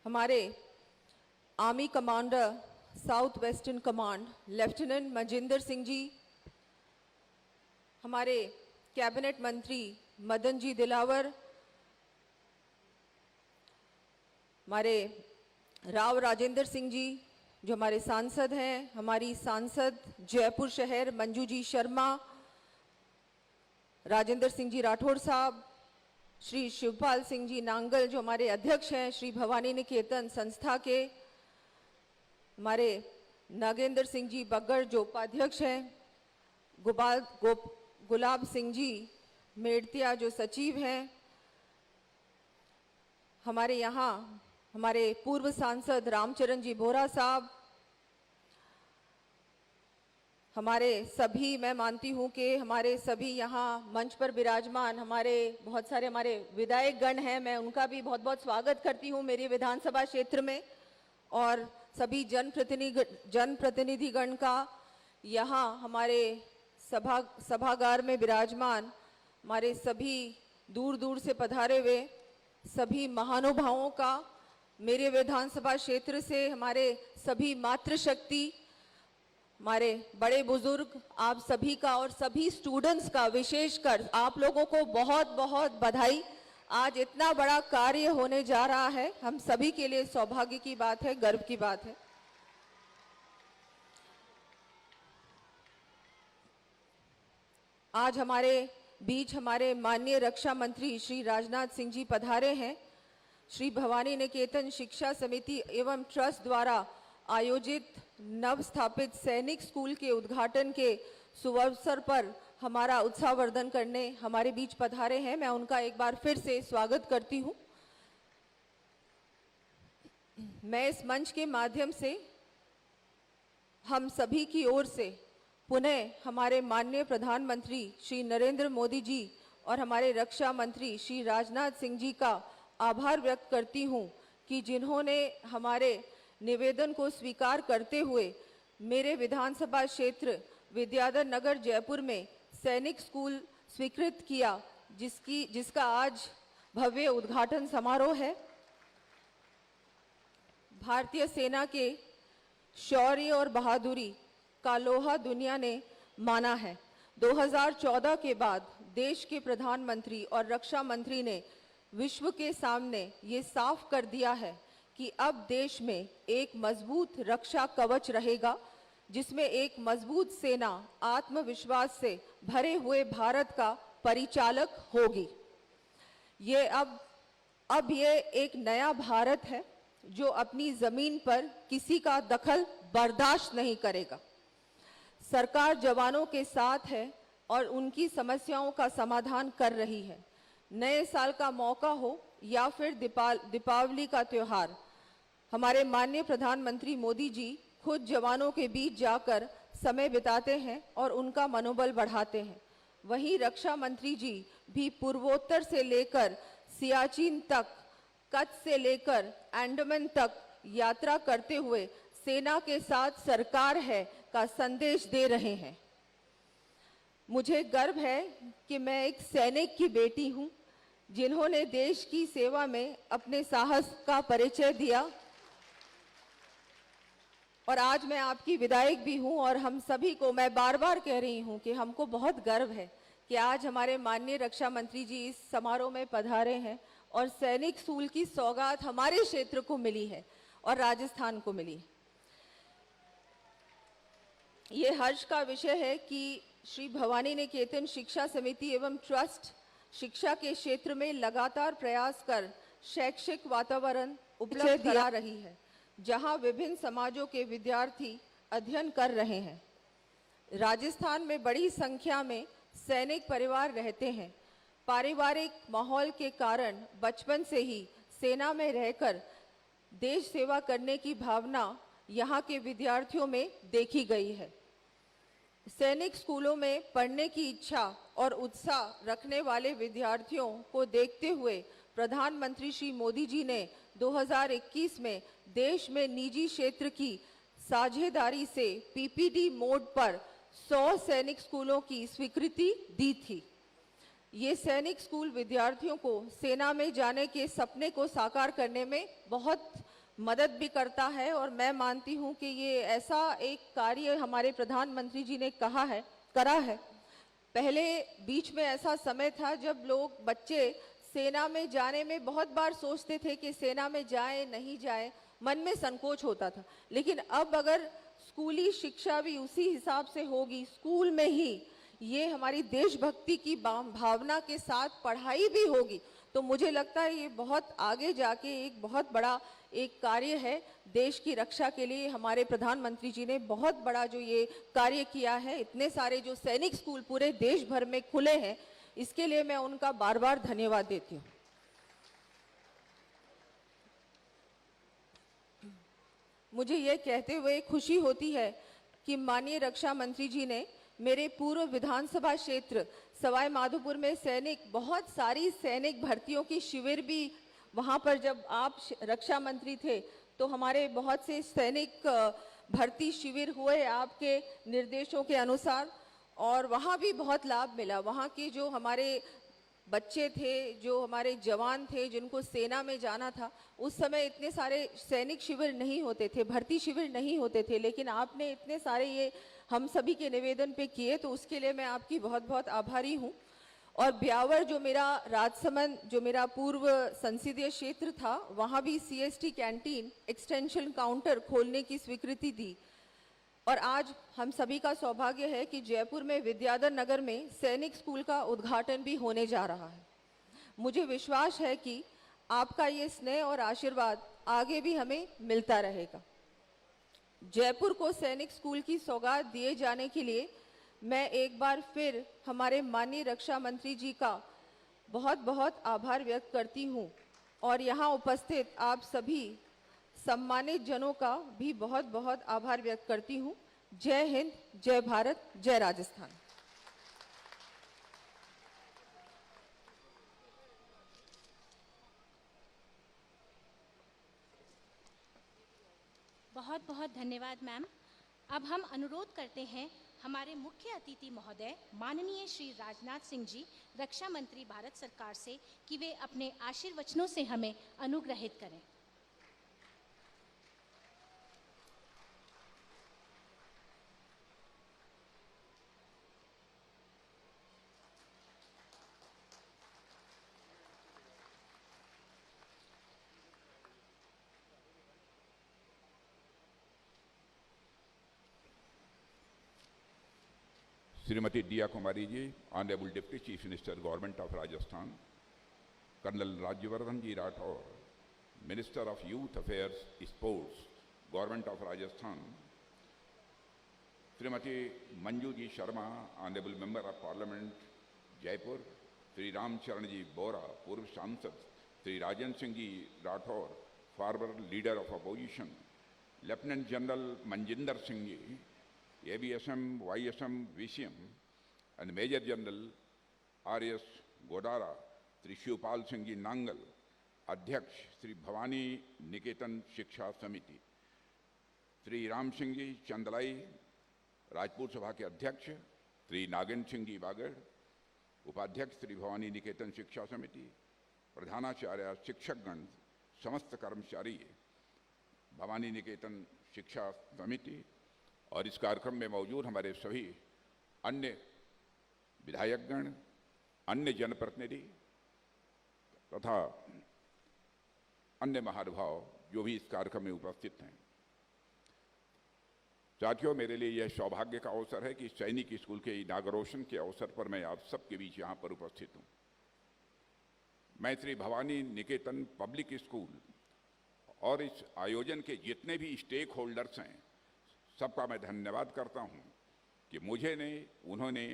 हमारे army commander south western command lieutenant Majinder Singh ji, हमारे cabinet मंत्री मदन जी दिलावर, हमारे राव राजेंद्र सिंह जी जो हमारे सांसद हैं, हमारी सांसद जयपुर शहर मंजू जी शर्मा, राजेंद्र सिंह जी राठौड़ साहब, श्री शिवपाल सिंह जी नांगल जो हमारे अध्यक्ष हैं श्री भवानी निकेतन संस्था के, हमारे नागेंद्र सिंह जी बग्गर जो उपाध्यक्ष हैं, गुलाब सिंह जी मेड़तिया जो सचिव हैं, हमारे यहाँ हमारे पूर्व सांसद रामचरण जी बोरा साहब, हमारे सभी, मैं मानती हूँ कि हमारे सभी यहाँ मंच पर विराजमान हमारे बहुत सारे हमारे विधायक गण हैं, मैं उनका भी बहुत बहुत स्वागत करती हूँ मेरी विधानसभा क्षेत्र में, और सभी जनप्रतिनिधि गण का यहाँ हमारे सभागार में विराजमान हमारे सभी दूर दूर से पधारे हुए सभी महानुभावों का, मेरे विधानसभा क्षेत्र से हमारे सभी मातृशक्ति, हमारे बड़े बुजुर्ग, आप सभी का और सभी स्टूडेंट्स का विशेषकर आप लोगों को बहुत बहुत बधाई। आज इतना बड़ा कार्य होने जा रहा है, हम सभी के लिए सौभाग्य की बात है, गर्व की बात है। आज हमारे बीच हमारे माननीय रक्षा मंत्री श्री राजनाथ सिंह जी पधारे हैं। श्री भवानी निकेतन शिक्षा समिति एवं ट्रस्ट द्वारा आयोजित नव स्थापित सैनिक स्कूल के उद्घाटन के सुअवसर पर हमारा उत्साहवर्धन करने हमारे बीच पधारे हैं। मैं उनका एक बार फिर से स्वागत करती हूं। मैं इस मंच के माध्यम से हम सभी की ओर से पुनः हमारे माननीय प्रधानमंत्री श्री नरेंद्र मोदी जी और हमारे रक्षा मंत्री श्री राजनाथ सिंह जी का आभार व्यक्त करती हूं कि जिन्होंने हमारे निवेदन को स्वीकार करते हुए मेरे विधानसभा क्षेत्र विद्याधर नगर जयपुर में सैनिक स्कूल स्वीकृत किया, जिसका आज भव्य उद्घाटन समारोह है। भारतीय सेना के शौर्य और बहादुरी का लोहा दुनिया ने माना है। 2014 के बाद देश के प्रधानमंत्री और रक्षा मंत्री ने विश्व के सामने ये साफ कर दिया है कि अब देश में एक मजबूत रक्षा कवच रहेगा, जिसमें एक मजबूत सेना आत्मविश्वास से भरे हुए भारत का परिचालक होगी। ये अब ये एक नया भारत है जो अपनी जमीन पर किसी का दखल बर्दाश्त नहीं करेगा। सरकार जवानों के साथ है और उनकी समस्याओं का समाधान कर रही है। नए साल का मौका हो या फिर दीपावली का त्योहार, हमारे माननीय प्रधानमंत्री मोदी जी खुद जवानों के बीच जाकर समय बिताते हैं और उनका मनोबल बढ़ाते हैं। वहीं रक्षा मंत्री जी भी पूर्वोत्तर से लेकर सियाचिन तक, कच्छ से लेकर अंडमान तक यात्रा करते हुए सेना के साथ सरकार है का संदेश दे रहे हैं। मुझे गर्व है कि मैं एक सैनिक की बेटी हूं, जिन्होंने देश की सेवा में अपने साहस का परिचय दिया, और आज मैं आपकी विधायक भी हूं। और हम सभी को मैं बार बार कह रही हूं कि हमको बहुत गर्व है कि आज हमारे माननीय रक्षा मंत्री जी इस समारोह में पधारे हैं और सैनिक स्कूल की सौगात हमारे क्षेत्र को मिली है और राजस्थान को मिली है। ये हर्ष का विषय है कि श्री भवानी निकेतन शिक्षा समिति एवं ट्रस्ट शिक्षा के क्षेत्र में लगातार प्रयास कर शैक्षिक वातावरण उपलब्ध करा रही है, जहां विभिन्न समाजों के विद्यार्थी अध्ययन कर रहे हैं। राजस्थान में बड़ी संख्या में सैनिक परिवार रहते हैं। पारिवारिक माहौल के कारण बचपन से ही सेना में रहकर देश सेवा करने की भावना यहाँ के विद्यार्थियों में देखी गई है। सैनिक स्कूलों में पढ़ने की इच्छा और उत्साह रखने वाले विद्यार्थियों को देखते हुए प्रधानमंत्री श्री मोदी जी ने 2021 में देश में निजी क्षेत्र की साझेदारी से पीपीडी मोड पर 100 सैनिक स्कूलों की स्वीकृति दी थी। ये सैनिक स्कूल विद्यार्थियों को सेना में जाने के सपने को साकार करने में बहुत मदद भी करता है। और मैं मानती हूँ कि ये ऐसा एक कार्य हमारे प्रधानमंत्री जी ने करा है। पहले बीच में ऐसा समय था जब लोग बच्चे सेना में जाने में बहुत बार सोचते थे कि सेना में जाए नहीं जाए, मन में संकोच होता था। लेकिन अब अगर स्कूली शिक्षा भी उसी हिसाब से होगी, स्कूल में ही ये हमारी देशभक्ति की भावना के साथ पढ़ाई भी होगी, तो मुझे लगता है ये बहुत आगे जाके एक बहुत बड़ा एक कार्य है। देश की रक्षा के लिए हमारे प्रधानमंत्री जी ने बहुत बड़ा जो ये कार्य किया है, इतने सारे जो सैनिक स्कूल पूरे देश भर में खुले हैं, इसके लिए मैं उनका बार बार धन्यवाद देती हूँ। मुझे ये कहते हुए खुशी होती है कि माननीय रक्षा मंत्री जी ने मेरे पूर्व विधानसभा क्षेत्र सवाई माधोपुर में बहुत सारी सैनिक भर्तियों की शिविर भी, वहाँ पर जब आप रक्षा मंत्री थे तो हमारे बहुत से सैनिक भर्ती शिविर हुए आपके निर्देशों के अनुसार, और वहाँ भी बहुत लाभ मिला। वहाँ के जो हमारे बच्चे थे, जो हमारे जवान थे जिनको सेना में जाना था, उस समय इतने सारे सैनिक शिविर नहीं होते थे, भर्ती शिविर नहीं होते थे, लेकिन आपने इतने सारे ये हम सभी के निवेदन पे किए, तो उसके लिए मैं आपकी बहुत बहुत आभारी हूँ। और ब्यावर जो मेरा राजसमंद, जो मेरा पूर्व संसदीय क्षेत्र था, वहाँ भी CST कैंटीन एक्सटेंशन काउंटर खोलने की स्वीकृति दी। और आज हम सभी का सौभाग्य है कि जयपुर में विद्याधर नगर में सैनिक स्कूल का उद्घाटन भी होने जा रहा है। मुझे विश्वास है कि आपका ये स्नेह और आशीर्वाद आगे भी हमें मिलता रहेगा। जयपुर को सैनिक स्कूल की सौगात दिए जाने के लिए मैं एक बार फिर हमारे माननीय रक्षा मंत्री जी का बहुत बहुत आभार व्यक्त करती हूँ, और यहाँ उपस्थित आप सभी सम्मानित जनों का भी बहुत बहुत आभार व्यक्त करती हूँ। जय हिंद, जय भारत, जय राजस्थान। बहुत बहुत धन्यवाद मैम। अब हम अनुरोध करते हैं हमारे मुख्य अतिथि महोदय माननीय श्री राजनाथ सिंह जी, रक्षा मंत्री भारत सरकार से, कि वे अपने आशीर्वचनों से हमें अनुग्रहित करें। Shrimati Diya Kumari ji, honourable deputy chief minister government of Rajasthan, colonel Rajyavardhan ji Rathore, minister of youth affairs sports, government of Rajasthan, Shrimati Manju ji Sharma, honourable member of parliament Jaipur, Shri Ramcharan ji Bora, पूर्व सांसद, Shri Rajendra Singh ji Rathore, former leader of opposition, lieutenant general Manjinder Singh ji, ABSM, YSM, VCM, and Major General R.S. Godara, Sri Shivpal Singh Ji Nangal, Adhyaksh, Sri Bhavani Niketan Shiksha Samiti, Sri Ram Singh Ji Chandalai, Rajput Sabha के अध्यक्ष श्री नागेंद्र सिंह जी बागड़, उपाध्यक्ष श्री भवानी निकेतन शिक्षा समिति, प्रधानाचार्य शिक्षकगण, समस्त कर्मचारी भवानी निकेतन शिक्षा समिति, और इस कार्यक्रम में मौजूद हमारे सभी अन्य विधायकगण, अन्य जनप्रतिनिधि तथा अन्य महानुभाव जो भी इस कार्यक्रम में उपस्थित हैं। साथियों, मेरे लिए यह सौभाग्य का अवसर है कि सैनिक स्कूल के इनागुरेशन के अवसर पर मैं आप सबके बीच यहाँ पर उपस्थित हूँ। मैं श्री भवानी निकेतन पब्लिक स्कूल और इस आयोजन के जितने भी स्टेक होल्डर्स हैं, सबका मैं धन्यवाद करता हूं कि उन्होंने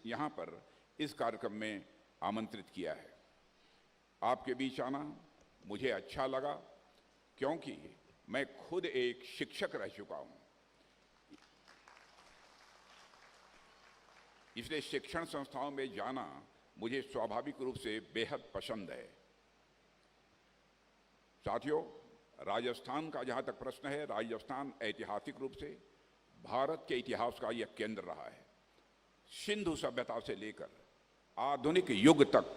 यहाँ पर इस कार्यक्रम में आमंत्रित किया है। आपके बीच आना मुझे अच्छा लगा, क्योंकि मैं खुद एक शिक्षक रह चुका हूं, इसलिए शिक्षण संस्थाओं में जाना मुझे स्वाभाविक रूप से बेहद पसंद है। साथियों, राजस्थान का जहाँ तक प्रश्न है, राजस्थान ऐतिहासिक रूप से भारत के इतिहास का यह केंद्र रहा है। सिंधु सभ्यता से लेकर आधुनिक युग तक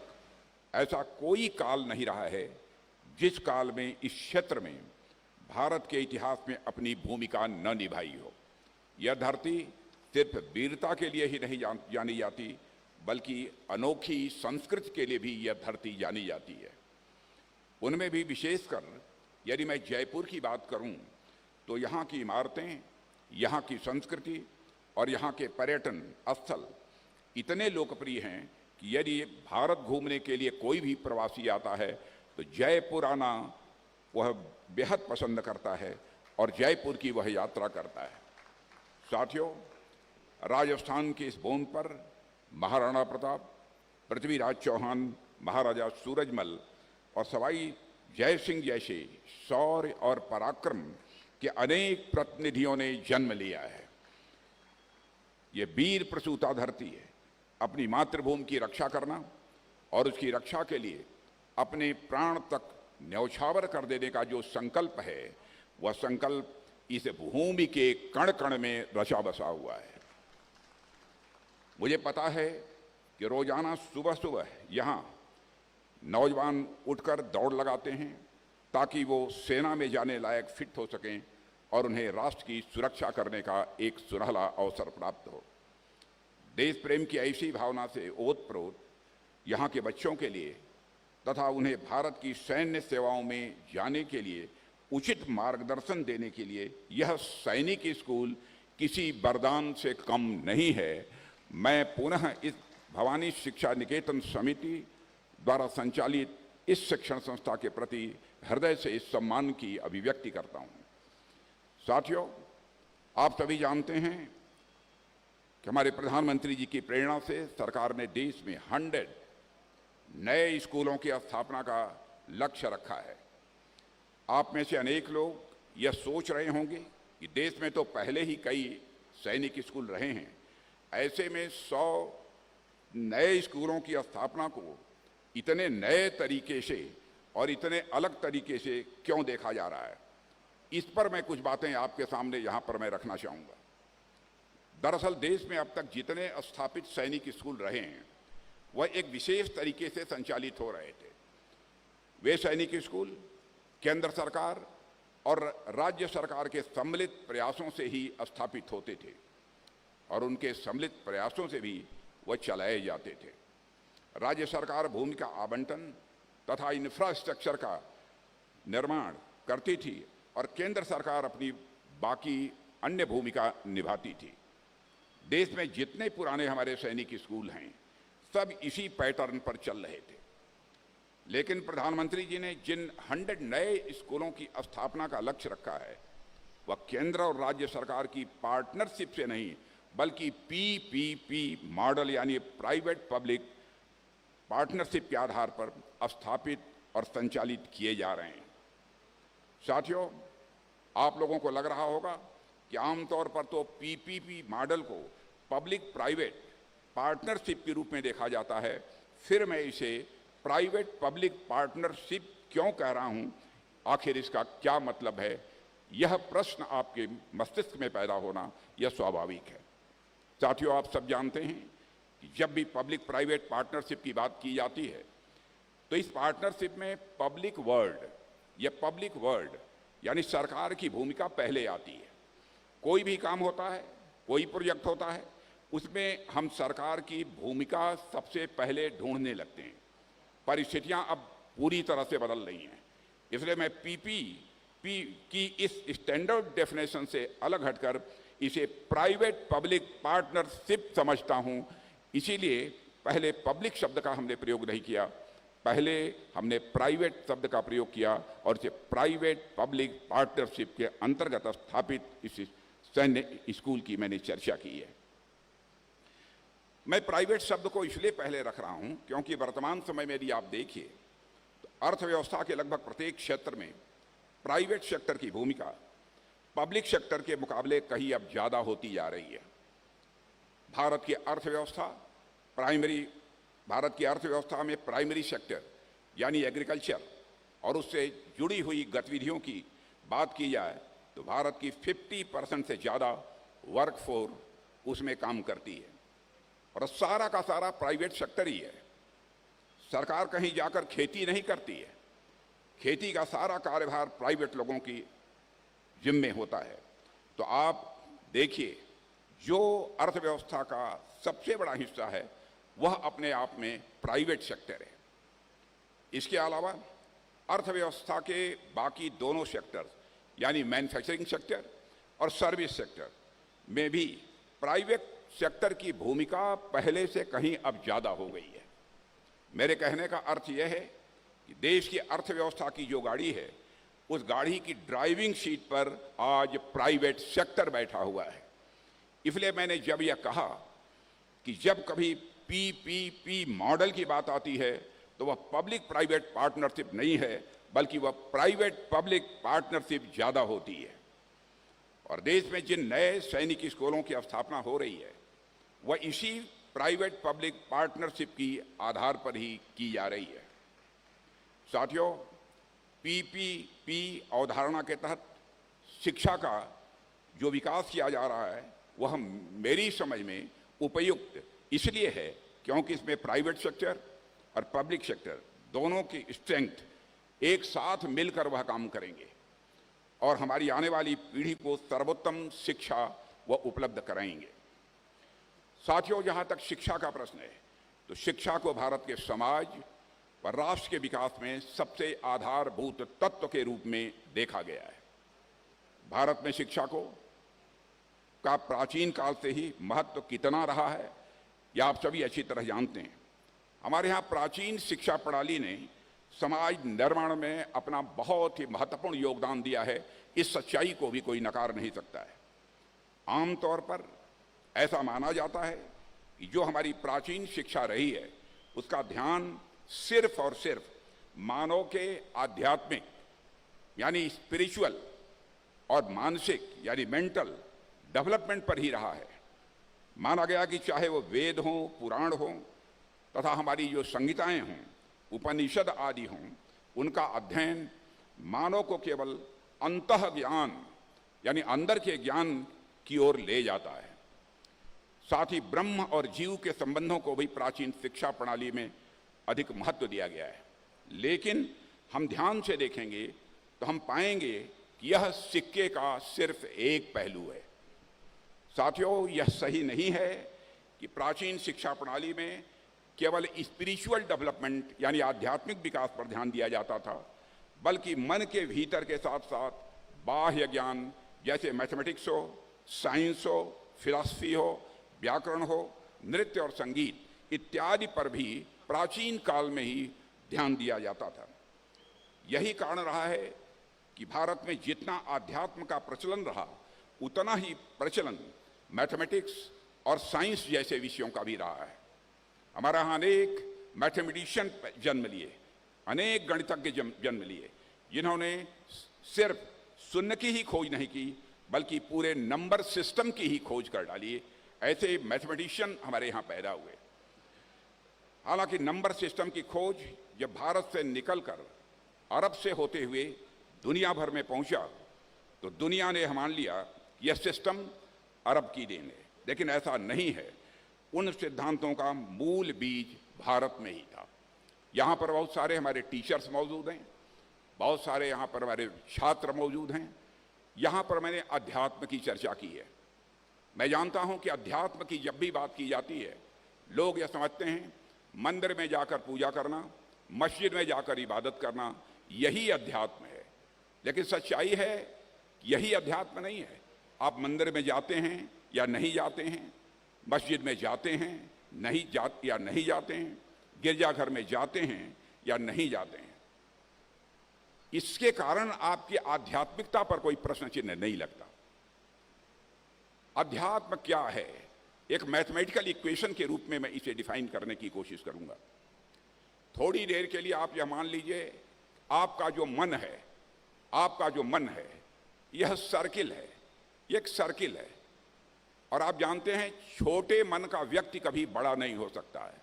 ऐसा कोई काल नहीं रहा है जिस काल में इस क्षेत्र में भारत के इतिहास में अपनी भूमिका न निभाई हो। यह धरती सिर्फ वीरता के लिए ही नहीं जानी जाती, बल्कि अनोखी संस्कृति के लिए भी यह धरती जानी जाती है। उनमें भी विशेषकर यदि मैं जयपुर की बात करूं, तो यहाँ की इमारतें, यहाँ की संस्कृति और यहाँ के पर्यटन स्थल इतने लोकप्रिय हैं कि यदि भारत घूमने के लिए कोई भी प्रवासी आता है तो जयपुर आना वह बेहद पसंद करता है और जयपुर की वह यात्रा करता है। साथियों, राजस्थान के इस बोन पर महाराणा प्रताप, पृथ्वीराज चौहान, महाराजा सूरजमल और सवाई जय सिंह जैसे शौर्य और पराक्रम के अनेक प्रतिनिधियों ने जन्म लिया है। ये वीर प्रसूता धरती है। अपनी मातृभूमि की रक्षा करना और उसकी रक्षा के लिए अपने प्राण तक न्यौछावर कर देने का जो संकल्प है, वह संकल्प इस भूमि के कण कण में रचा बसा हुआ है। मुझे पता है कि रोजाना सुबह सुबह यहाँ नौजवान उठकर दौड़ लगाते हैं ताकि वो सेना में जाने लायक फिट हो सकें और उन्हें राष्ट्र की सुरक्षा करने का एक सुनहला अवसर प्राप्त हो। देश प्रेम की ऐसी भावना से ओतप्रोत यहाँ के बच्चों के लिए तथा उन्हें भारत की सैन्य सेवाओं में जाने के लिए उचित मार्गदर्शन देने के लिए यह सैनिक स्कूल किसी वरदान से कम नहीं है। मैं पुनः इस भवानी शिक्षा निकेतन समिति द्वारा संचालित इस शिक्षण संस्था के प्रति हृदय से इस सम्मान की अभिव्यक्ति करता हूँ। साथियों, आप सभी जानते हैं कि हमारे प्रधानमंत्री जी की प्रेरणा से सरकार ने देश में 100 नए स्कूलों की स्थापना का लक्ष्य रखा है। आप में से अनेक लोग यह सोच रहे होंगे कि देश में तो पहले ही कई सैनिक स्कूल रहे हैं, ऐसे में 100 नए स्कूलों की स्थापना को इतने नए तरीके से और इतने अलग तरीके से क्यों देखा जा रहा है। इस पर मैं कुछ बातें आपके सामने यहाँ पर मैं रखना चाहूँगा। दरअसल देश में अब तक जितने स्थापित सैनिक स्कूल रहे हैं वह एक विशेष तरीके से संचालित हो रहे थे। वे सैनिक स्कूल केंद्र सरकार और राज्य सरकार के सम्मिलित प्रयासों से ही स्थापित होते थे और उनके सम्मिलित प्रयासों से भी वह चलाए जाते थे। राज्य सरकार भूमि का आवंटन तथा इंफ्रास्ट्रक्चर का निर्माण करती थी और केंद्र सरकार अपनी बाकी अन्य भूमिका निभाती थी। देश में जितने पुराने हमारे सैनिक स्कूल हैं सब इसी पैटर्न पर चल रहे थे, लेकिन प्रधानमंत्री जी ने जिन 100 नए स्कूलों की स्थापना का लक्ष्य रखा है वह केंद्र और राज्य सरकार की पार्टनरशिप से नहीं बल्कि पीपीपी मॉडल यानी प्राइवेट पब्लिक पार्टनरशिप के आधार पर स्थापित और संचालित किए जा रहे हैं। साथियों, आप लोगों को लग रहा होगा कि आमतौर पर तो पीपीपी मॉडल को पब्लिक प्राइवेट पार्टनरशिप के रूप में देखा जाता है, फिर मैं इसे प्राइवेट पब्लिक पार्टनरशिप क्यों कह रहा हूं, आखिर इसका क्या मतलब है, यह प्रश्न आपके मस्तिष्क में पैदा होना यह स्वाभाविक है। साथियों, आप सब जानते हैं कि जब भी पब्लिक प्राइवेट पार्टनरशिप की बात की जाती है तो इस पार्टनरशिप में पब्लिक वर्ल्ड यानी सरकार की भूमिका पहले आती है। कोई भी काम होता है, कोई प्रोजेक्ट होता है, उसमें हम सरकार की भूमिका सबसे पहले ढूंढने लगते हैं। परिस्थितियां अब पूरी तरह से बदल रही हैं, इसलिए मैं पीपीपी की इस स्टैंडर्ड डेफिनेशन से अलग हटकर इसे प्राइवेट पब्लिक पार्टनरशिप समझता हूं। इसीलिए पहले पब्लिक शब्द का हमने प्रयोग नहीं किया, पहले हमने प्राइवेट शब्द का प्रयोग किया और इसे प्राइवेट पब्लिक पार्टनरशिप के अंतर्गत स्थापित इस सैन्य स्कूल की मैंने चर्चा की है। मैं प्राइवेट शब्द को इसलिए पहले रख रहा हूं क्योंकि वर्तमान समय में यदि आप देखिए तो अर्थव्यवस्था के लगभग प्रत्येक क्षेत्र में प्राइवेट सेक्टर की भूमिका पब्लिक सेक्टर के मुकाबले कहीं अब ज्यादा होती जा रही है। भारत की अर्थव्यवस्था में प्राइमरी सेक्टर यानी एग्रीकल्चर और उससे जुड़ी हुई गतिविधियों की बात की जाए तो भारत की 50% से ज़्यादा वर्कफोर्स उसमें काम करती है और सारा का सारा प्राइवेट सेक्टर ही है। सरकार कहीं जाकर खेती नहीं करती है, खेती का सारा कार्यभार प्राइवेट लोगों की जिम्मे होता है। तो आप देखिए, जो अर्थव्यवस्था का सबसे बड़ा हिस्सा है वह अपने आप में प्राइवेट सेक्टर है। इसके अलावा अर्थव्यवस्था के बाकी दोनों सेक्टर यानी मैन्युफैक्चरिंग सेक्टर और सर्विस सेक्टर में भी प्राइवेट सेक्टर की भूमिका पहले से कहीं अब ज़्यादा हो गई है। मेरे कहने का अर्थ यह है कि देश की अर्थव्यवस्था की जो गाड़ी है, उस गाड़ी की ड्राइविंग सीट पर आज प्राइवेट सेक्टर बैठा हुआ है। इसलिए मैंने जब यह कहा कि जब कभी पीपीपी मॉडल की बात आती है तो वह पब्लिक प्राइवेट पार्टनरशिप नहीं है, बल्कि वह प्राइवेट पब्लिक पार्टनरशिप ज़्यादा होती है। और देश में जिन नए सैनिक स्कूलों की स्थापना हो रही है वह इसी प्राइवेट पब्लिक पार्टनरशिप की आधार पर ही की जा रही है। साथियों, पीपीपी अवधारणा के तहत शिक्षा का जो विकास किया जा रहा है वह मेरी समझ में उपयुक्त इसलिए है क्योंकि इसमें प्राइवेट सेक्टर और पब्लिक सेक्टर दोनों की स्ट्रेंथ एक साथ मिलकर वह काम करेंगे और हमारी आने वाली पीढ़ी को सर्वोत्तम शिक्षा वह उपलब्ध कराएंगे। साथियों, जहाँ तक शिक्षा का प्रश्न है तो शिक्षा को भारत के समाज व राष्ट्र के विकास में सबसे आधारभूत तत्व के रूप में देखा गया है। भारत में शिक्षा का प्राचीन काल से ही महत्व कितना रहा है यह आप सभी अच्छी तरह जानते हैं। हमारे यहाँ प्राचीन शिक्षा प्रणाली ने समाज निर्माण में अपना बहुत ही महत्वपूर्ण योगदान दिया है। इस सच्चाई को भी कोई नकार नहीं सकता है। आमतौर पर ऐसा माना जाता है कि जो हमारी प्राचीन शिक्षा रही है उसका ध्यान सिर्फ और सिर्फ मानव के आध्यात्मिक यानी स्पिरिचुअल और मानसिक यानी मेंटल डेवलपमेंट पर ही रहा है। माना गया कि चाहे वो वेद हों, पुराण हों तथा हमारी जो संहिताएं हों, उपनिषद आदि हों, उनका अध्ययन मानव को केवल अंतः ज्ञान यानी अंदर के ज्ञान की ओर ले जाता है। साथ ही ब्रह्म और जीव के संबंधों को भी प्राचीन शिक्षा प्रणाली में अधिक महत्व दिया गया है। लेकिन हम ध्यान से देखेंगे तो हम पाएंगे कि यह सिक्के का सिर्फ एक पहलू है। साथियों, यह सही नहीं है कि प्राचीन शिक्षा प्रणाली में केवल स्पिरिचुअल डेवलपमेंट यानी आध्यात्मिक विकास पर ध्यान दिया जाता था, बल्कि मन के भीतर के साथ साथ बाह्य ज्ञान जैसे मैथमेटिक्स हो, साइंस हो, फिलॉसफी हो, व्याकरण हो, नृत्य और संगीत इत्यादि पर भी प्राचीन काल में ही ध्यान दिया जाता था। यही कारण रहा है कि भारत में जितना आध्यात्म का प्रचलन रहा उतना ही प्रचलन मैथमेटिक्स और साइंस जैसे विषयों का भी रहा है। हमारा यहाँ अनेक मैथमेटिशियन जन्म लिए, अनेक गणितज्ञ जन्म लिए, जिन्होंने सिर्फ शून्य की ही खोज नहीं की बल्कि पूरे नंबर सिस्टम की ही खोज कर डाली। ऐसे मैथमेटिशियन हमारे यहाँ पैदा हुए। हालांकि नंबर सिस्टम की खोज जब भारत से निकलकर अरब से होते हुए दुनिया भर में पहुंचा तो दुनिया ने मान लिया यह सिस्टम अरब की देन है, लेकिन ऐसा नहीं है। उन सिद्धांतों का मूल बीज भारत में ही था। यहाँ पर बहुत सारे हमारे टीचर्स मौजूद हैं, बहुत सारे यहाँ पर हमारे छात्र मौजूद हैं। यहाँ पर मैंने अध्यात्म की चर्चा की है। मैं जानता हूँ कि अध्यात्म की जब भी बात की जाती है लोग यह समझते हैं मंदिर में जाकर पूजा करना, मस्जिद में जाकर इबादत करना यही अध्यात्म है। लेकिन सच्चाई है यही अध्यात्म नहीं है। आप मंदिर में जाते हैं या नहीं जाते हैं, मस्जिद में जाते हैं या नहीं जाते हैं, गिरजाघर में जाते हैं या नहीं जाते हैं, इसके कारण आपकी आध्यात्मिकता पर कोई प्रश्न चिन्ह नहीं लगता। अध्यात्म क्या है? एक मैथमेटिकल इक्वेशन के रूप में मैं इसे डिफाइन करने की कोशिश करूंगा। थोड़ी देर के लिए आप यह मान लीजिए आपका जो मन है यह सर्किल है, एक सर्किल है। और आप जानते हैं छोटे मन का व्यक्ति कभी बड़ा नहीं हो सकता है।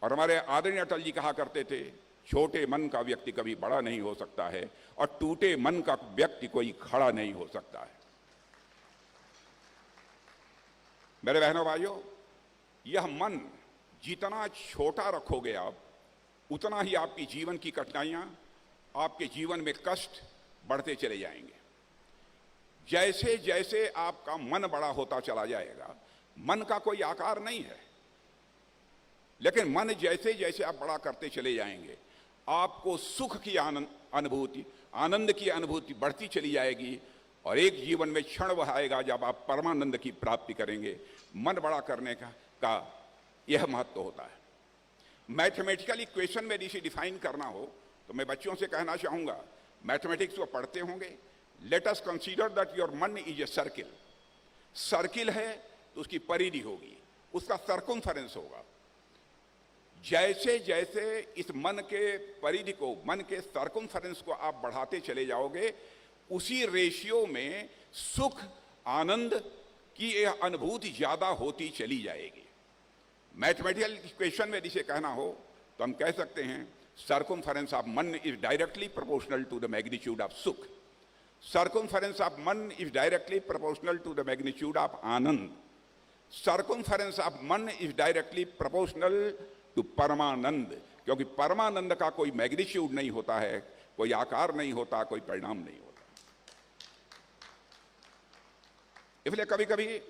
और हमारे आदरणीय अटल जी कहा करते थे छोटे मन का व्यक्ति कभी बड़ा नहीं हो सकता है और टूटे मन का व्यक्ति कोई खड़ा नहीं हो सकता है। मेरे बहनों भाइयों, यह मन जितना छोटा रखोगे आप उतना ही आपकी जीवन की कठिनाइयां, आपके जीवन में कष्ट बढ़ते चले जाएंगे। जैसे जैसे आपका मन बड़ा होता चला जाएगा, मन का कोई आकार नहीं है, लेकिन मन जैसे जैसे आप बड़ा करते चले जाएंगे, आपको सुख की अनुभूति, आनंद की अनुभूति बढ़ती चली जाएगी, और एक जीवन में क्षण वह आएगा जब आप परमानंद की प्राप्ति करेंगे। मन बड़ा करने का यह महत्व होता है। मैथमेटिकल इक्वेशन में इसे डिफाइन करना हो तो मैं बच्चों से कहना चाहूंगा, मैथमेटिक्स वो पढ़ते होंगे, let us consider that your मन इज ए सर्किल। सर्किल है तो उसकी परिधि होगी, उसका सर्कमफेरेंस होगा। जैसे जैसे इस मन के परिधि को, मन के सर्कमफेरेंस को आप बढ़ाते चले जाओगे, उसी रेशियो में सुख आनंद की यह अनुभूति ज्यादा होती चली जाएगी। मैथमेटिकल इक्वेशन में जिसे कहना हो तो हम कह सकते हैं सर्कमफेरेंस ऑफ मन is directly proportional to the magnitude of सुख, सर्कमफेरेंस ऑफ मन is directly proportional to the magnitude of आनंद, सर्कमफेरेंस ऑफ मन इज डायरेक्टली प्रोपोर्शनल टू परमानंद, क्योंकि परमानंद का कोई मैग्नीट्यूड नहीं होता है, कोई आकार नहीं होता, कोई परिणाम नहीं होता। इसलिए कभी कभी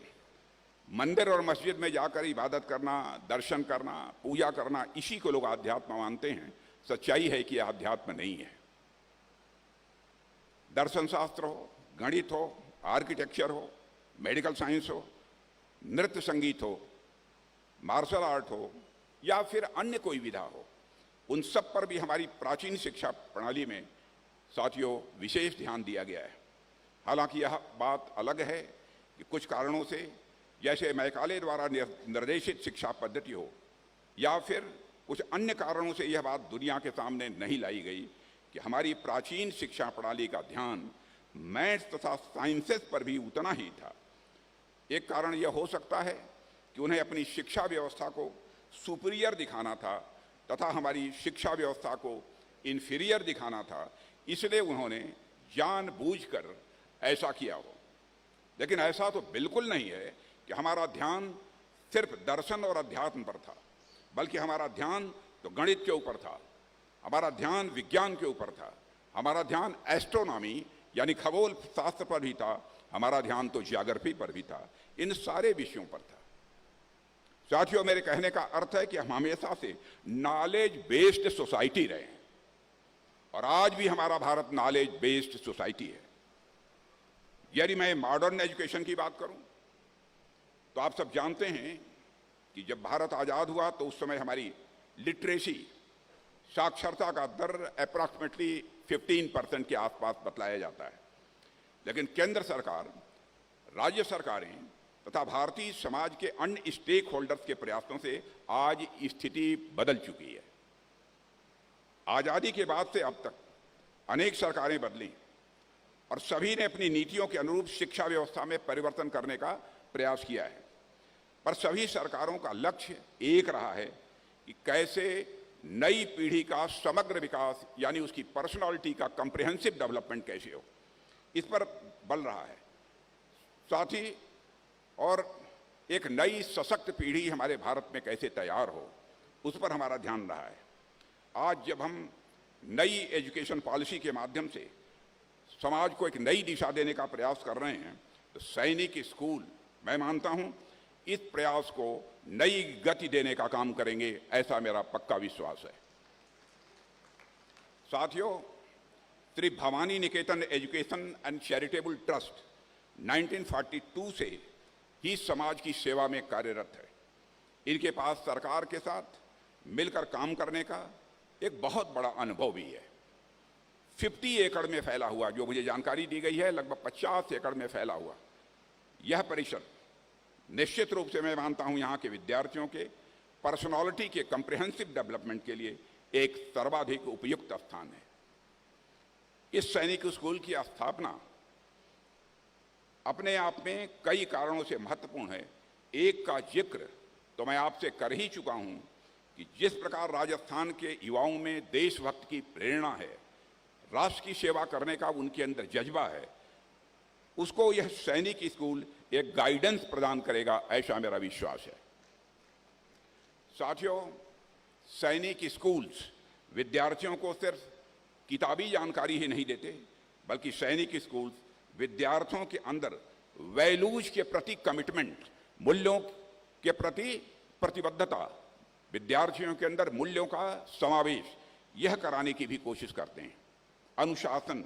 मंदिर और मस्जिद में जाकर इबादत करना, दर्शन करना, पूजा करना, इसी को लोग आध्यात्म मानते हैं। सच्चाई है कि आध्यात्म नहीं है। दर्शन शास्त्र हो, गणित हो, आर्किटेक्चर हो, मेडिकल साइंस हो, नृत्य संगीत हो, मार्शल आर्ट हो, या फिर अन्य कोई विधा हो, उन सब पर भी हमारी प्राचीन शिक्षा प्रणाली में साथियों विशेष ध्यान दिया गया है। हालांकि यह बात अलग है कि कुछ कारणों से, जैसे मैकाले द्वारा निर्देशित शिक्षा पद्धति हो, या फिर कुछ अन्य कारणों से यह बात दुनिया के सामने नहीं लाई गई कि हमारी प्राचीन शिक्षा प्रणाली का ध्यान मैथ्स तथा साइंसेस पर भी उतना ही था। एक कारण यह हो सकता है कि उन्हें अपनी शिक्षा व्यवस्था को सुपीरियर दिखाना था तथा हमारी शिक्षा व्यवस्था को इन्फीरियर दिखाना था, इसलिए उन्होंने जानबूझकर ऐसा किया हो। लेकिन ऐसा तो बिल्कुल नहीं है कि हमारा ध्यान सिर्फ दर्शन और अध्यात्म पर था, बल्कि हमारा ध्यान तो गणित के ऊपर था, हमारा ध्यान विज्ञान के ऊपर था, हमारा ध्यान एस्ट्रोनॉमी यानी खगोल शास्त्र पर भी था, हमारा ध्यान तो ज्योग्राफी पर भी था। इन सारे विषयों पर था। साथियों, मेरे कहने का अर्थ है कि हम हमेशा से नॉलेज बेस्ड सोसाइटी रहे हैं, और आज भी हमारा भारत नॉलेज बेस्ड सोसाइटी है। यदि मैं मॉडर्न एजुकेशन की बात करूं तो आप सब जानते हैं कि जब भारत आजाद हुआ तो उस समय हमारी लिटरेसी, साक्षरता का दर अप्रॉक्सीमेटली 15% के आसपास बतलाया जाता है। लेकिन केंद्र सरकार, राज्य सरकारें तथा भारतीय समाज के अन्य स्टेक होल्डर्स के प्रयासों से आज स्थिति बदल चुकी है। आजादी के बाद से अब तक अनेक सरकारें बदली और सभी ने अपनी नीतियों के अनुरूप शिक्षा व्यवस्था में परिवर्तन करने का प्रयास किया है, पर सभी सरकारों का लक्ष्य एक रहा है कि कैसे नई पीढ़ी का समग्र विकास यानी उसकी पर्सनालिटी का कॉम्प्रिहेंसिव डेवलपमेंट कैसे हो, इस पर बल रहा है। साथ ही और एक नई सशक्त पीढ़ी हमारे भारत में कैसे तैयार हो, उस पर हमारा ध्यान रहा है। आज जब हम नई एजुकेशन पॉलिसी के माध्यम से समाज को एक नई दिशा देने का प्रयास कर रहे हैं, तो सैनिक स्कूल, मैं मानता हूं, इस प्रयास को नई गति देने का काम करेंगे, ऐसा मेरा पक्का विश्वास है। साथियों, श्री भवानी निकेतन एजुकेशन एंड चैरिटेबल ट्रस्ट 1942 से ही समाज की सेवा में कार्यरत है। इनके पास सरकार के साथ मिलकर काम करने का एक बहुत बड़ा अनुभव भी है। 50 एकड़ में फैला हुआ, जो मुझे जानकारी दी गई है लगभग 50 एकड़ में फैला हुआ यह परिसर निश्चित रूप से मैं मानता हूं यहाँ के विद्यार्थियों के पर्सनालिटी के कॉम्प्रिहेंसिव डेवलपमेंट के लिए एक सर्वाधिक उपयुक्त स्थान है। इस सैनिक स्कूल की स्थापना अपने आप में कई कारणों से महत्वपूर्ण है। एक का जिक्र तो मैं आपसे कर ही चुका हूं कि जिस प्रकार राजस्थान के युवाओं में देशभक्त की प्रेरणा है, राष्ट्र की सेवा करने का उनके अंदर जज्बा है, उसको यह सैनिक स्कूल एक गाइडेंस प्रदान करेगा, ऐसा मेरा विश्वास है। साथियों, सैनिक स्कूल्स विद्यार्थियों को सिर्फ किताबी जानकारी ही नहीं देते, बल्कि सैनिक स्कूल्स विद्यार्थियों के अंदर वैल्यूज के प्रति कमिटमेंट, मूल्यों के प्रति प्रतिबद्धता, विद्यार्थियों के अंदर मूल्यों का समावेश, यह कराने की भी कोशिश करते हैं। अनुशासन,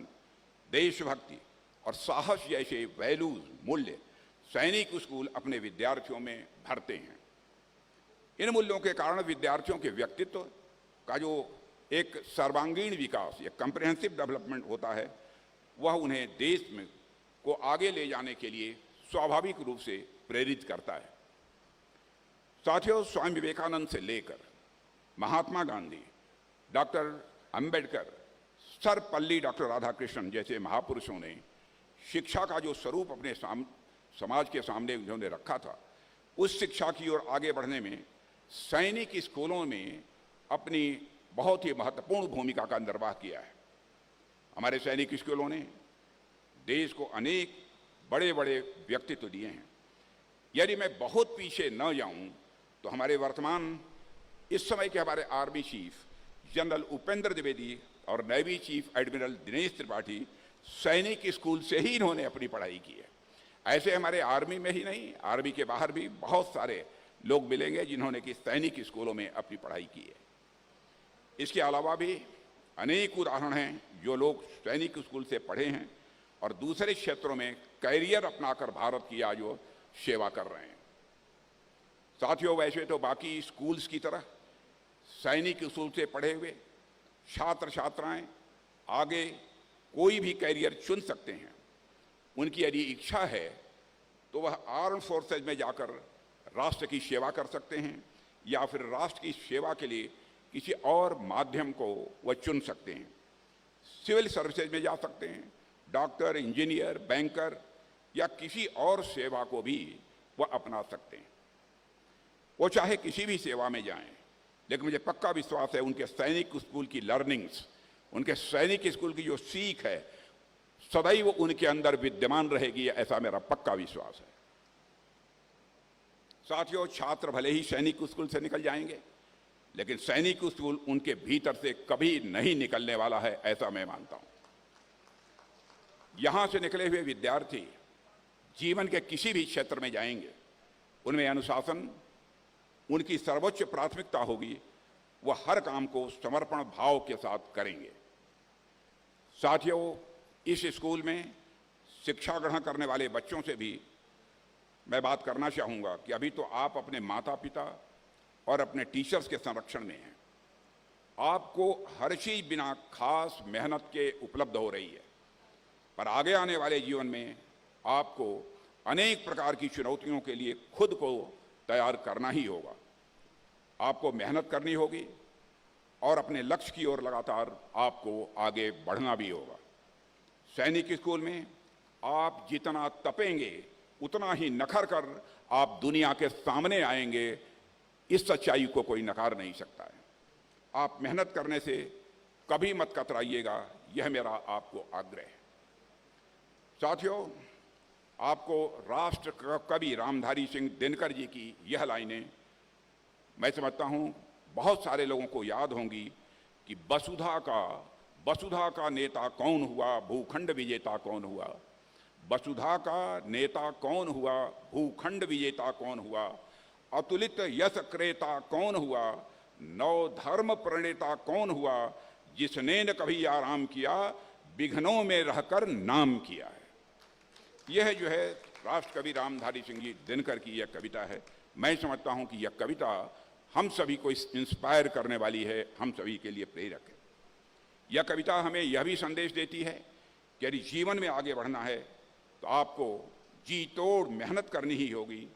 देशभक्ति और साहस जैसे वैल्यूज, मूल्य सैनिक स्कूल अपने विद्यार्थियों में भरते हैं। इन मूल्यों के कारण विद्यार्थियों के व्यक्तित्व का जो एक सर्वांगीण विकास, एक कम्प्रिहेंसिव डेवलपमेंट होता है, वह उन्हें देश में को आगे ले जाने के लिए स्वाभाविक रूप से प्रेरित करता है। साथियों, स्वामी विवेकानंद से लेकर महात्मा गांधी, डॉक्टर अंबेडकर, सर्वपल्ली डॉक्टर राधाकृष्णन जैसे महापुरुषों ने शिक्षा का जो स्वरूप अपने समाज के सामने उन्होंने रखा था, उस शिक्षा की ओर आगे बढ़ने में सैनिक स्कूलों में अपनी बहुत ही महत्वपूर्ण भूमिका का निर्वाह किया है। हमारे सैनिक स्कूलों ने देश को अनेक बड़े बड़े व्यक्तित्व दिए हैं। यदि मैं बहुत पीछे न जाऊं तो हमारे वर्तमान इस समय के हमारे army chief general Upendra Dwivedi और navy chief admiral Dinesh Tripathi सैनिक स्कूल से ही इन्होंने अपनी पढ़ाई की है। ऐसे हमारे आर्मी में ही नहीं, आर्मी के बाहर भी बहुत सारे लोग मिलेंगे जिन्होंने कि सैनिक स्कूलों में अपनी पढ़ाई की है। इसके अलावा भी अनेक उदाहरण हैं जो लोग सैनिक स्कूल से पढ़े हैं और दूसरे क्षेत्रों में कैरियर अपनाकर भारत की आज वो सेवा कर रहे हैं। साथियों, वैसे तो बाकी स्कूल्स की तरह सैनिक स्कूल से पढ़े हुए छात्र छात्राएं आगे कोई भी कैरियर चुन सकते हैं। उनकी यदि इच्छा है तो वह आर्म फोर्सेज में जाकर राष्ट्र की सेवा कर सकते हैं या फिर राष्ट्र की सेवा के लिए किसी और माध्यम को वह चुन सकते हैं। सिविल सर्विसेज में जा सकते हैं, डॉक्टर, इंजीनियर, बैंकर या किसी और सेवा को भी वह अपना सकते हैं। वो चाहे किसी भी सेवा में जाएं, लेकिन मुझे पक्का विश्वास है उनके सैनिक स्कूल की लर्निंग्स, उनके सैनिक स्कूल की जो सीख है सदैव उनके अंदर विद्यमान रहेगी, ऐसा मेरा पक्का विश्वास है। साथियों, छात्र भले ही सैनिक स्कूल से निकल जाएंगे, लेकिन सैनिक स्कूल उनके भीतर से कभी नहीं निकलने वाला है, ऐसा मैं मानता हूं। यहां से निकले हुए विद्यार्थी जीवन के किसी भी क्षेत्र में जाएंगे, उनमें अनुशासन उनकी सर्वोच्च प्राथमिकता होगी। वह हर काम को समर्पण भाव के साथ करेंगे। साथियों, इस स्कूल में शिक्षा ग्रहण करने वाले बच्चों से भी मैं बात करना चाहूँगा कि अभी तो आप अपने माता पिता और अपने टीचर्स के संरक्षण में हैं। आपको हर चीज़ बिना खास मेहनत के उपलब्ध हो रही है, पर आगे आने वाले जीवन में आपको अनेक प्रकार की चुनौतियों के लिए खुद को तैयार करना ही होगा। आपको मेहनत करनी होगी और अपने लक्ष्य की ओर लगातार आपको आगे बढ़ना भी होगा। सैनिक स्कूल में आप जितना तपेंगे उतना ही निखर कर आप दुनिया के सामने आएंगे। इस सच्चाई को कोई नकार नहीं सकता है। आप मेहनत करने से कभी मत कतराइएगा, यह मेरा आपको आग्रह है। साथियों, आपको राष्ट्र कवि रामधारी सिंह दिनकर जी की यह लाइनें मैं समझता हूं बहुत सारे लोगों को याद होंगी कि वसुधा का नेता कौन हुआ, भूखंड विजेता कौन हुआ। वसुधा का नेता कौन हुआ, भूखंड विजेता कौन हुआ। अतुलित यश क्रेता कौन हुआ, नव धर्म प्रणेता कौन हुआ। जिसने न कभी आराम किया, विघ्नों में रहकर नाम किया है। यह जो है राष्ट्र कवि रामधारी सिंह जी दिनकर की यह कविता है। मैं समझता हूं कि यह कविता हम सभी को इंस्पायर करने वाली है, हम सभी के लिए प्रेरक है। यह कविता हमें यह भी संदेश देती है कि यदि जीवन में आगे बढ़ना है तो आपको जी तोड़ मेहनत करनी ही होगी।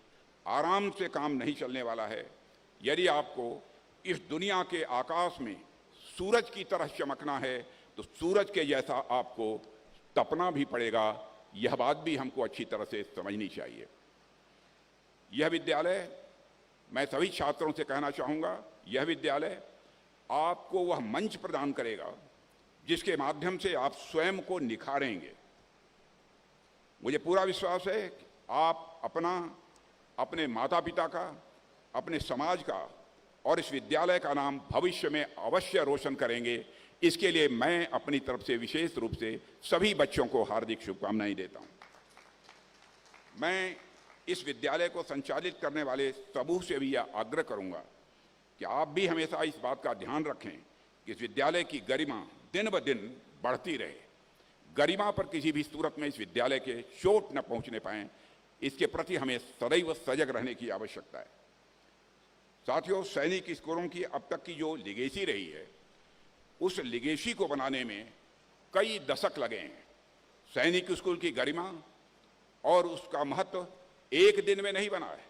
आराम से काम नहीं चलने वाला है। यदि आपको इस दुनिया के आकाश में सूरज की तरह चमकना है तो सूरज के जैसा आपको तपना भी पड़ेगा। यह बात भी हमको अच्छी तरह से समझनी चाहिए। यह विद्यालय, मैं सभी छात्रों से कहना चाहूँगा, यह विद्यालय आपको वह मंच प्रदान करेगा जिसके माध्यम से आप स्वयं को निखारेंगे। मुझे पूरा विश्वास है कि आप अपने माता पिता का, अपने समाज का और इस विद्यालय का नाम भविष्य में अवश्य रोशन करेंगे। इसके लिए मैं अपनी तरफ से विशेष रूप से सभी बच्चों को हार्दिक शुभकामनाएं देता हूं। मैं इस विद्यालय को संचालित करने वाले समूह से भी यह आग्रह करूंगा कि आप भी हमेशा इस बात का ध्यान रखें कि इस विद्यालय की गरिमा दिन ब दिन बढ़ती रहे। गरिमा पर किसी भी सूरत में इस विद्यालय के चोट न पहुंचने पाए, इसके प्रति हमें सदैव सजग रहने की आवश्यकता है। साथियों, सैनिक स्कूलों की अब तक की जो लिगेसी रही है, उस लिगेसी को बनाने में कई दशक लगे हैं। सैनिक स्कूल की गरिमा और उसका महत्व एक दिन में नहीं बना है।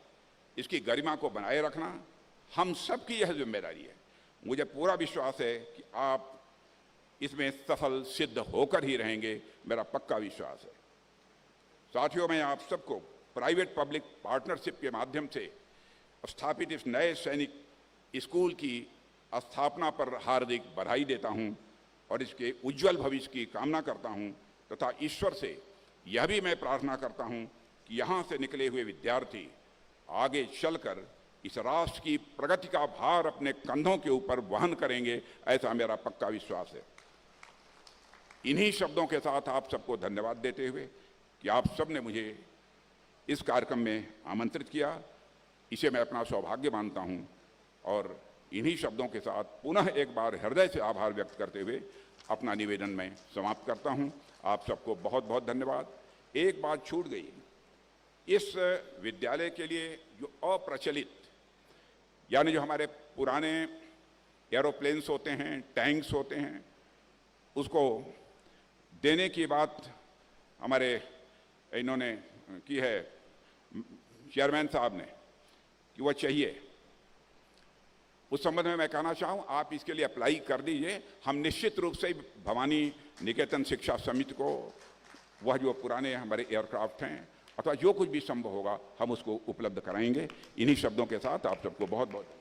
इसकी गरिमा को बनाए रखना हम सबकी यह जिम्मेदारी है। मुझे पूरा विश्वास है कि आप इसमें सफल सिद्ध होकर ही रहेंगे, मेरा पक्का विश्वास है। साथियों, मैं आप सबको प्राइवेट पब्लिक पार्टनरशिप के माध्यम से स्थापित इस नए सैनिक स्कूल की स्थापना पर हार्दिक बधाई देता हूं और इसके उज्जवल भविष्य की कामना करता हूं तथा ईश्वर से यह भी मैं प्रार्थना करता हूं कि यहां से निकले हुए विद्यार्थी आगे चलकर इस राष्ट्र की प्रगति का भार अपने कंधों के ऊपर वहन करेंगे, ऐसा मेरा पक्का विश्वास है। इन्हीं शब्दों के साथ आप सबको धन्यवाद देते हुए कि आप सब ने मुझे इस कार्यक्रम में आमंत्रित किया, इसे मैं अपना सौभाग्य मानता हूं और इन्हीं शब्दों के साथ पुनः एक बार हृदय से आभार व्यक्त करते हुए अपना निवेदन मैं समाप्त करता हूं। आप सबको बहुत बहुत धन्यवाद। एक बात छूट गई, इस विद्यालय के लिए जो अप्रचलित यानी जो हमारे पुराने एरोप्लेन्स होते हैं, टैंक्स होते हैं, उसको देने की बात हमारे इन्होंने की है चेयरमैन साहब ने कि वह चाहिए। उस संबंध में मैं कहना चाहूँ, आप इसके लिए अप्लाई कर दीजिए। हम निश्चित रूप से भवानी निकेतन शिक्षा समिति को वह जो पुराने हमारे एयरक्राफ्ट हैं अथवा जो कुछ भी संभव होगा हम उसको उपलब्ध कराएंगे। इन्हीं शब्दों के साथ आप सबको बहुत बहुत